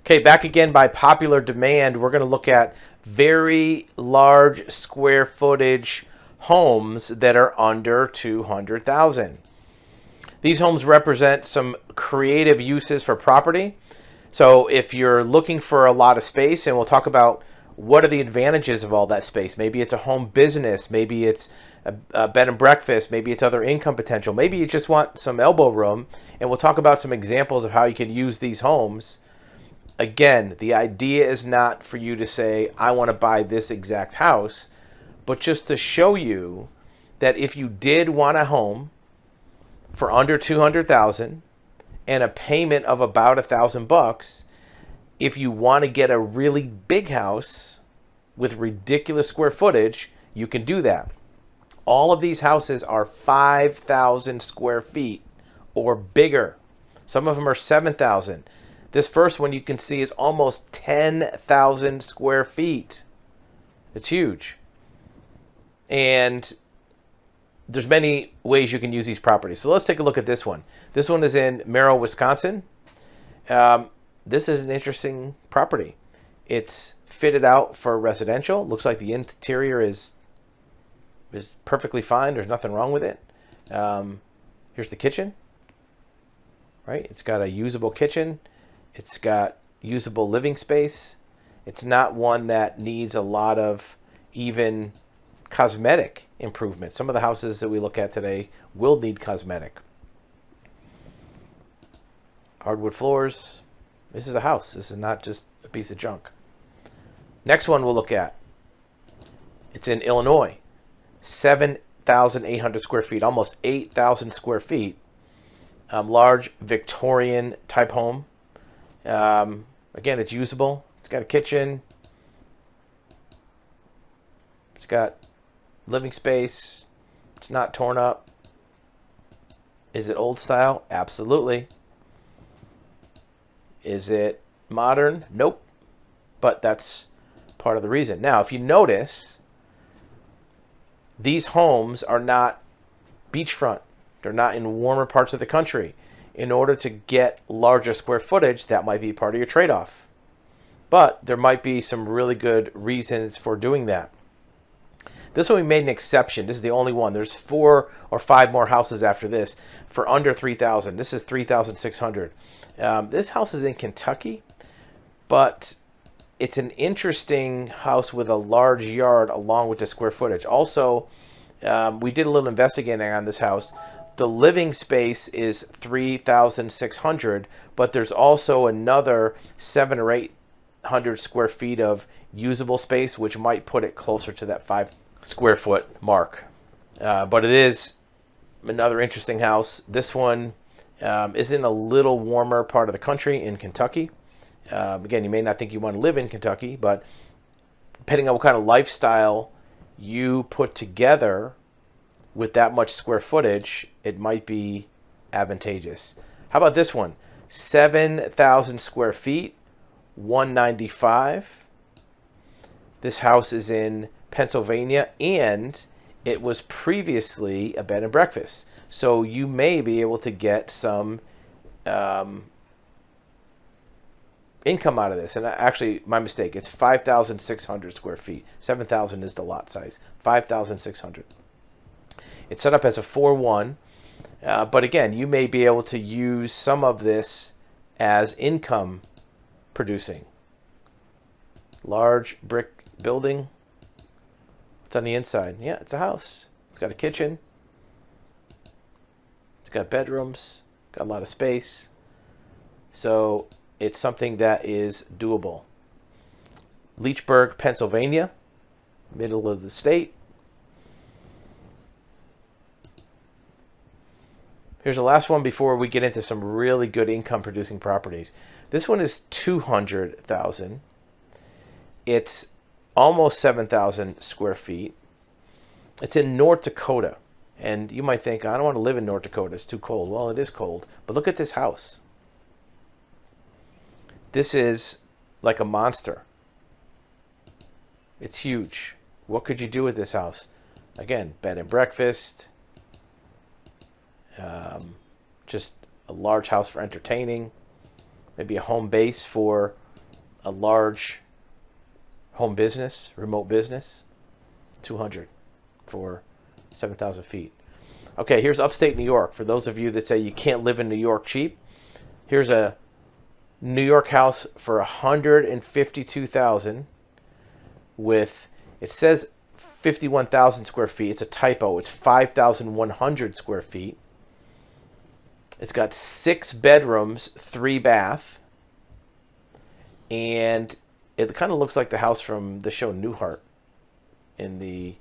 Okay, back again by popular demand. We're going to look at very large square footage homes that are under 200,000. These homes represent some creative uses for property. So if you're looking for a lot of space, and we'll talk about what are the advantages of all that space. Maybe it's a home business, maybe it's a bed and breakfast, maybe it's other income potential, maybe you just want some elbow room, and we'll talk about some examples of how you can use these homes. Again, the idea is not for you to say, I want to buy this exact house, but just to show you that if you did want a home for under 200,000 and a payment of about $1,000, if you want to get a really big house with ridiculous square footage, you can do that. All of these houses are 5,000 square feet or bigger. Some of them are 7,000. This first one you can see is almost 10,000 square feet. It's huge. And there's many ways you can use these properties. So let's take a look at this one. This one is in Merrill, Wisconsin. This is an interesting property. It's fitted out for residential. Looks like the interior is perfectly fine. There's nothing wrong with it. Here's the kitchen. Right? It's got a usable kitchen. It's got usable living space. It's not one that needs a lot of even cosmetic improvement. Some of the houses that we look at today will need cosmetic. Hardwood floors. This is a house. This is not just a piece of junk. Next one we'll look at. It's in Illinois. 7,800 square feet, almost 8,000 square feet. Large Victorian type home. Again, it's usable. It's got a kitchen. It's got living space. It's not torn up. Is it old style? Absolutely. Is it modern? Nope. But that's part of the reason. Now, if you notice, these homes are not beachfront. They're not in warmer parts of the country. In order to get larger square footage, that might be part of your trade-off. But there might be some really good reasons for doing that. This one we made an exception. This is the only one. There's 4 or 5 more houses after this for under 3,000. This is 3,600. This house is in Kentucky, but it's an interesting house with a large yard along with the square footage. Also, we did a little investigating on this house. The living space is 3,600, but there's also another 700 or 800 square feet of usable space, which might put it closer to that 5 square foot mark. But it is another interesting house. This one is in a little warmer part of the country in Kentucky. Again, you may not think you want to live in Kentucky, but depending on what kind of lifestyle you put together with that much square footage, it might be advantageous. How about this one? 7,000 square feet, 195. This house is in Pennsylvania, and it was previously a bed and breakfast. So you may be able to get some income out of this. And actually, my mistake, it's 5,600 square feet. 7,000 is the lot size. 5,600. It's set up as a 4-1. But again, you may be able to use some of this as income producing. Large brick building. What's on the inside? Yeah, it's a house. It's got a kitchen. It's got bedrooms. Got a lot of space. So it's something that is doable. Leechburg, Pennsylvania, middle of the state. Here's the last one before we get into some really good income producing properties. This one is 200,000. It's almost 7,000 square feet. It's in North Dakota. And you might think, I don't want to live in North Dakota. It's too cold. Well, it is cold. But look at this house. This is like a monster. It's huge. What could you do with this house? Again, bed and breakfast. Just a large house for entertaining. Maybe a home base for a large home business, remote business, 200 for 7,000 feet. Okay, here's upstate New York. For those of you that say you can't live in New York cheap, here's a New York house for 152,000 with, it says 51,000 square feet. It's a typo. It's 5,100 square feet. It's got 6 bedrooms, 3 bath, and it kind of looks like the house from the show Newhart in the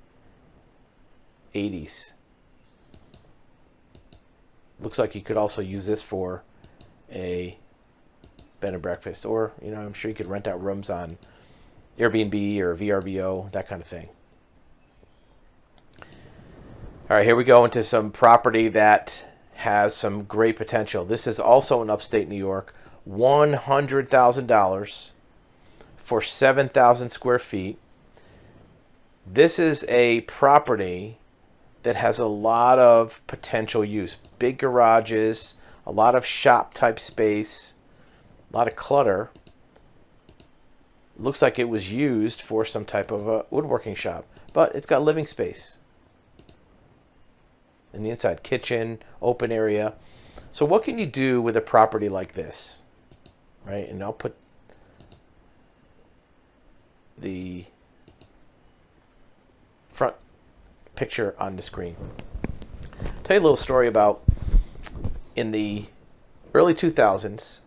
80s. Looks like you could also use this for a bed and breakfast, or I'm sure you could rent out rooms on Airbnb or VRBO, that kind of thing. All right, here we go into some property that has some great potential. This is also in upstate New York, $100,000 for 7,000 square feet. This is a property that has a lot of potential use. Big garages, a lot of shop type space, a lot of clutter. Looks like it was used for some type of a woodworking shop, but it's got living space. And the inside kitchen, open area. So what can you do with a property like this? Right? And I'll put the front picture on the screen. I'll tell you a little story about in the early 2000s,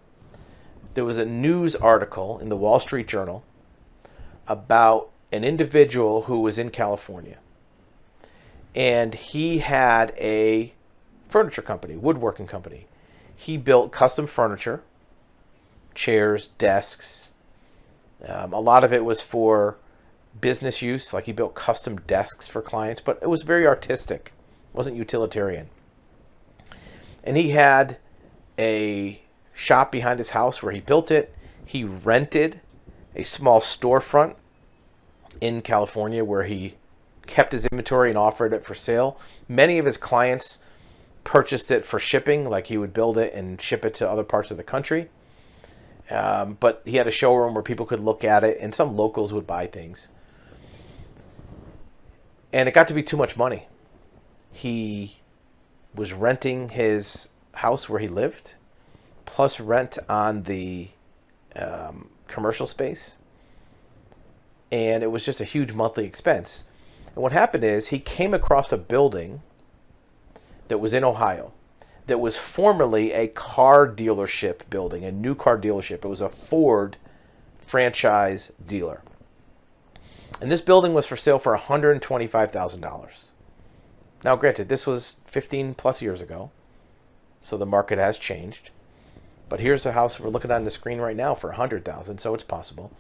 there was a news article in the Wall Street Journal about an individual who was in California. And he had a furniture company, woodworking company. He built custom furniture, chairs, desks. A lot of it was for business use, like he built custom desks for clients, but it was very artistic. It wasn't utilitarian. And he had a shop behind his house where he built it. He rented a small storefront in California where he kept his inventory and offered it for sale. Many of his clients purchased it for shipping, like he would build it and ship it to other parts of the country. But he had a showroom where people could look at it, and some locals would buy things. And it got to be too much money. He was renting his house where he lived, plus rent on the commercial space. And it was just a huge monthly expense. And what happened is he came across a building that was in Ohio that was formerly a car dealership building, a new car dealership. It was a Ford franchise dealer. And this building was for sale for $125,000. Now, granted, this was 15 plus years ago, so the market has changed. But here's the house we're looking at on the screen right now for $100,000, so it's possible.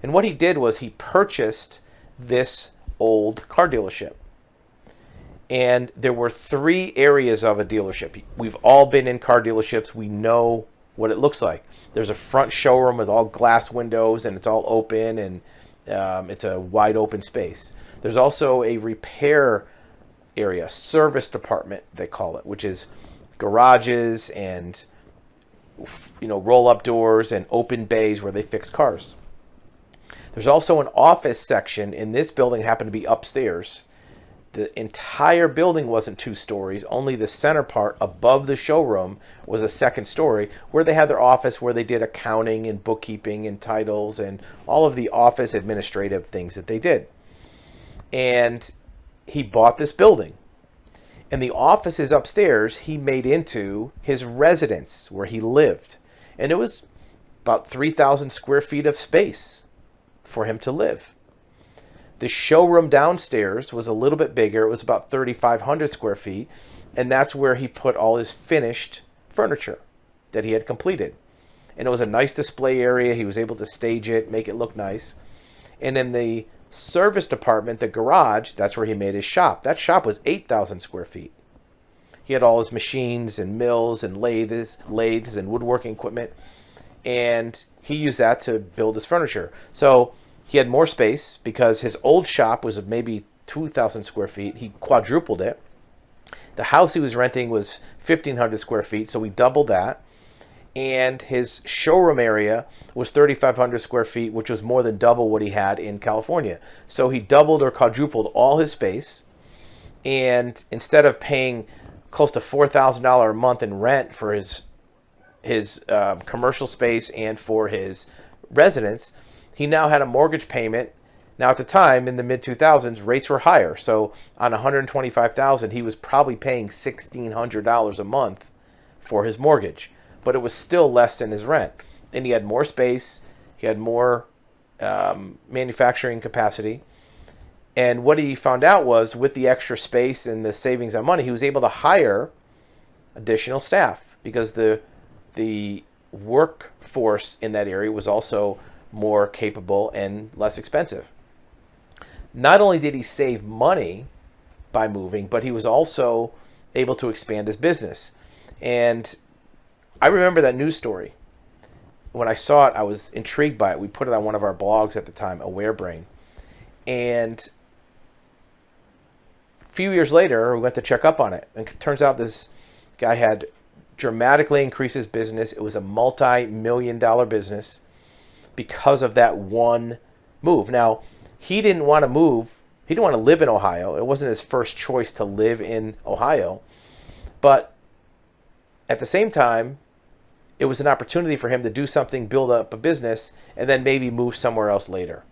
And what he did was he purchased this old car dealership. And there were 3 areas of a dealership. We've all been in car dealerships. We know what it looks like. There's a front showroom with all glass windows, and it's all open, and it's a wide open space. There's also a repair area, service department they call it, which is garages and roll-up doors and open bays where they fix cars. There's also an office section in this building, happened to be upstairs. The entire building wasn't 2 stories. Only the center part above the showroom was a 2nd story where they had their office, where they did accounting and bookkeeping and titles and all of the office administrative things that they did. And he bought this building. And the offices upstairs he made into his residence where he lived. And it was about 3,000 square feet of space for him to live. The showroom downstairs was a little bit bigger. It was about 3,500 square feet. And that's where he put all his finished furniture that he had completed. And it was a nice display area. He was able to stage it, make it look nice. And in the service department, the garage, that's where he made his shop. That shop was 8,000 square feet. He had all his machines and mills and lathes and woodworking equipment. And he used that to build his furniture. So he had more space because his old shop was maybe 2,000 square feet. He quadrupled it. The house he was renting was 1,500 square feet, so we doubled that. and his showroom area was 3,500 square feet, which was more than double what he had in California. So he doubled or quadrupled all his space, and instead of paying close to $4,000 a month in rent for his commercial space and for his residence, he now had a mortgage payment. Now at the time in the mid 2000s, rates were higher. So on $125,000, he was probably paying $1,600 a month for his mortgage, but it was still less than his rent. And he had more space, he had more manufacturing capacity. And what he found out was, with the extra space and the savings on money, he was able to hire additional staff because the workforce in that area was also more capable and less expensive. Not only did he save money by moving, but he was also able to expand his business. And I remember that news story. When I saw it, I was intrigued by it. We put it on one of our blogs at the time, AwareBrain. And a few years later, we went to check up on it. And it turns out this guy had dramatically increased his business. It was a multi-million-dollar business because of that one move. Now, he didn't want to move. He didn't want to live in Ohio. It wasn't his first choice to live in Ohio. But at the same time, it was an opportunity for him to do something, build up a business, and then maybe move somewhere else later.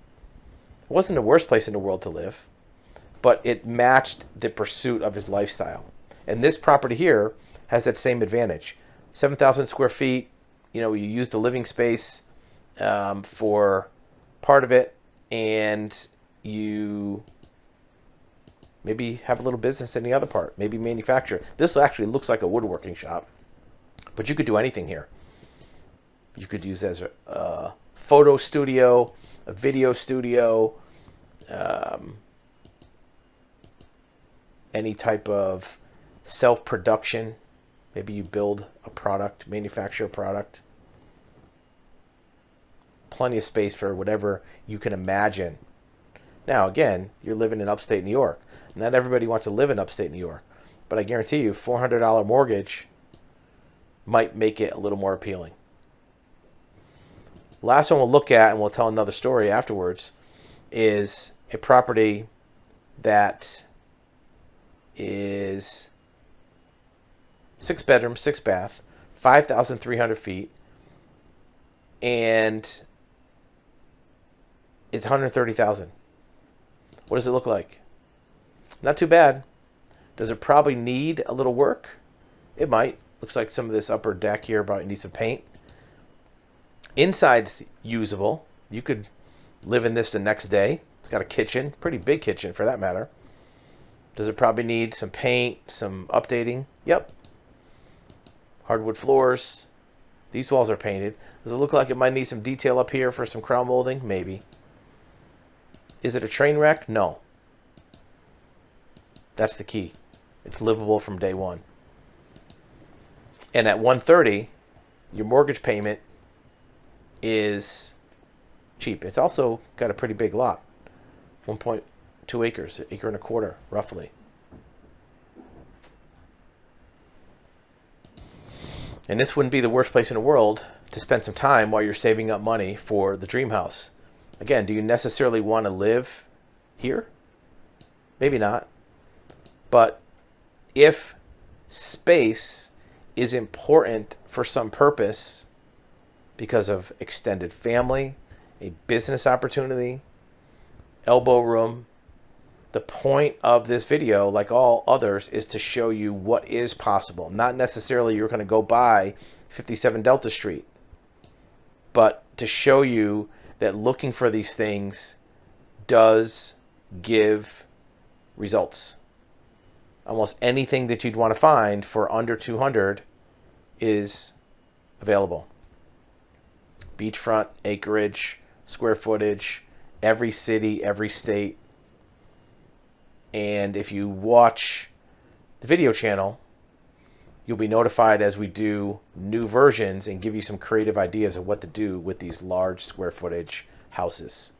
It wasn't the worst place in the world to live, but it matched the pursuit of his lifestyle. And this property here has that same advantage. 7,000 square feet, you use the living space for part of it, and you maybe have a little business in the other part, maybe manufacture. This actually looks like a woodworking shop, but you could do anything here. You could use it as a photo studio, a video studio, any type of self-production. Maybe you build a product, manufacture a product. Plenty of space for whatever you can imagine. Now, again, you're living in upstate New York. Not everybody wants to live in upstate New York, but I guarantee you, $400 mortgage might make it a little more appealing. Last one we'll look at, and we'll tell another story afterwards, is a property that is 6 bedrooms, 6 bath, 5,300 feet, and it's $130,000. What does it look like? Not too bad. Does it probably need a little work? It might. Looks like some of this upper deck here probably needs some paint. Inside's usable. You could live in this the next day. It's got a kitchen, pretty big kitchen for that matter. Does it probably need some paint, some updating? Yep. Hardwood floors. These walls are painted. Does it look like it might need some detail up here for some crown molding? Maybe. Is it a train wreck? No. That's the key. It's livable from day one. And at $130,000, your mortgage payment is cheap. It's also got a pretty big lot. 1.2 acres, 1.25 acres, roughly. And this wouldn't be the worst place in the world to spend some time while you're saving up money for the dream house. Again, do you necessarily want to live here? Maybe not. But if space is important for some purpose because of extended family, a business opportunity, elbow room, the point of this video, like all others, is to show you what is possible. Not necessarily you're going to go buy 57 Delta Street, but to show you that looking for these things does give results. Almost anything that you'd want to find for under $200 is available. Beachfront, acreage, square footage, every city, every state. And if you watch the video channel, you'll be notified as we do new versions and give you some creative ideas of what to do with these large square footage houses.